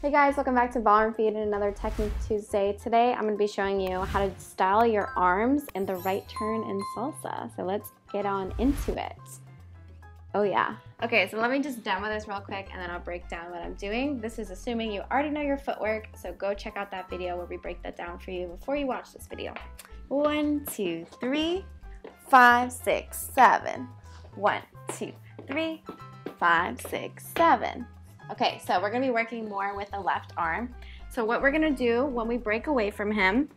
Hey guys, welcome back to Ballroom Feed and another Technique Tuesday. Today I'm going to be showing you how to style your arms in the right turn in salsa. So let's get on into it. Oh yeah. Okay, so let me just demo this real quick and then I'll break down what I'm doing. This is assuming you already know your footwork, so go check out that video where we break that down for you before you watch this video. 1, 2, 3, 5, 6, 7. 1, 2, 3, 5, 6, 7. Okay, so we're gonna be working more with the left arm. So what we're gonna do when we break away from him,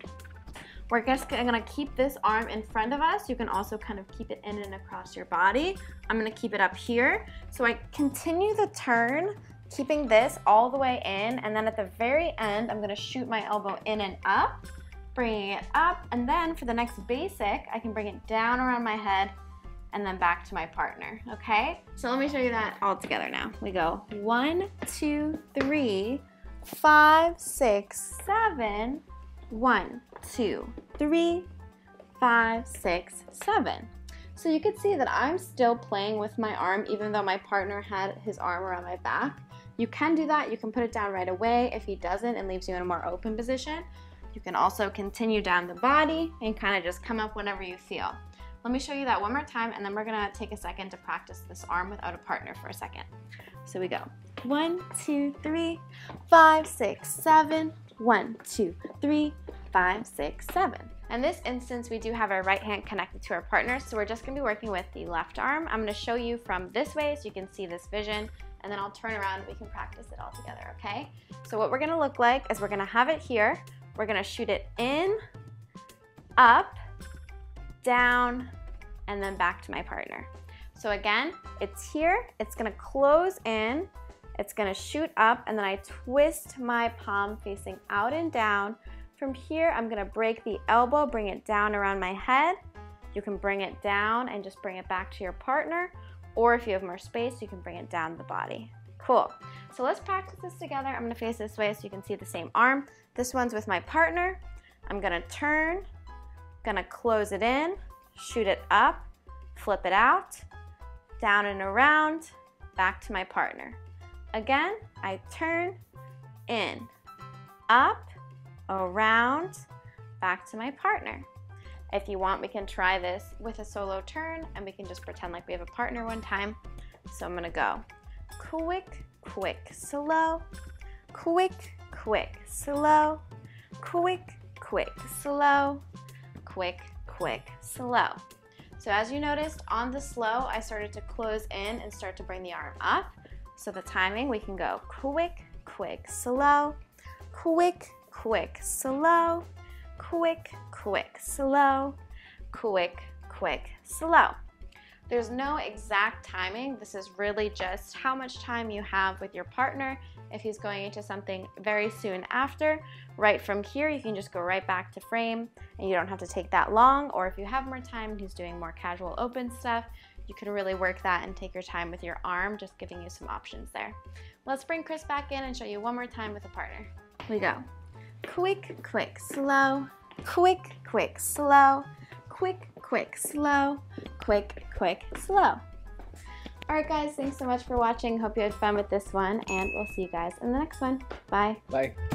we're just gonna keep this arm in front of us. You can also kind of keep it in and across your body. I'm gonna keep it up here. So I continue the turn, keeping this all the way in, and then at the very end, I'm gonna shoot my elbow in and up, bringing it up, and then for the next basic, I can bring it down around my head and then back to my partner, okay? So let me show you that all together now. We go 1, 2, 3, 5, 6, 7. 1, 2, 3, 5, 6, 7. So you can see that I'm still playing with my arm even though my partner had his arm around my back. You can do that. You can put it down right away if he doesn't and leaves you in a more open position. You can also continue down the body and kind of just come up whenever you feel. Let me show you that one more time and then we're gonna take a second to practice this arm without a partner for a second. So we go 1, 2, 3, 5, 6, 7. 1, 2, 3, 5, 6, 7. In this instance, we do have our right hand connected to our partner, so we're just gonna be working with the left arm. I'm gonna show you from this way so you can see this vision, and then I'll turn around and we can practice it all together, okay? So what we're gonna look like is we're gonna have it here. We're gonna shoot it in, up, down, and then back to my partner. So again, it's here, it's gonna close in, it's gonna shoot up, and then I twist my palm facing out and down. From here, I'm gonna break the elbow, bring it down around my head. You can bring it down and just bring it back to your partner, or if you have more space, you can bring it down the body. Cool. So let's practice this together. I'm gonna face this way so you can see the same arm. This one's with my partner. I'm gonna turn, gonna close it in, shoot it up, flip it out, down and around, back to my partner. Again, I turn, in, up, around, back to my partner. If you want, we can try this with a solo turn and we can just pretend like we have a partner one time. So I'm gonna go quick, quick, slow, quick, quick, slow, quick, quick, slow, quick, quick, slow. So as you noticed on the slow, I started to close in and start to bring the arm up. So the timing, we can go quick, quick, slow, quick, quick, slow, quick, quick, slow, quick, quick, slow. There's no exact timing. This is really just how much time you have with your partner. If he's going into something very soon after, right from here, you can just go right back to frame and you don't have to take that long. Or if you have more time and he's doing more casual open stuff, you can really work that and take your time with your arm, just giving you some options there. Let's bring Chris back in and show you one more time with a partner. We go quick, quick, slow, quick, quick, slow, quick, quick, slow, quick, quick, slow. All right, guys, thanks so much for watching. Hope you had fun with this one, and we'll see you guys in the next one. Bye. Bye.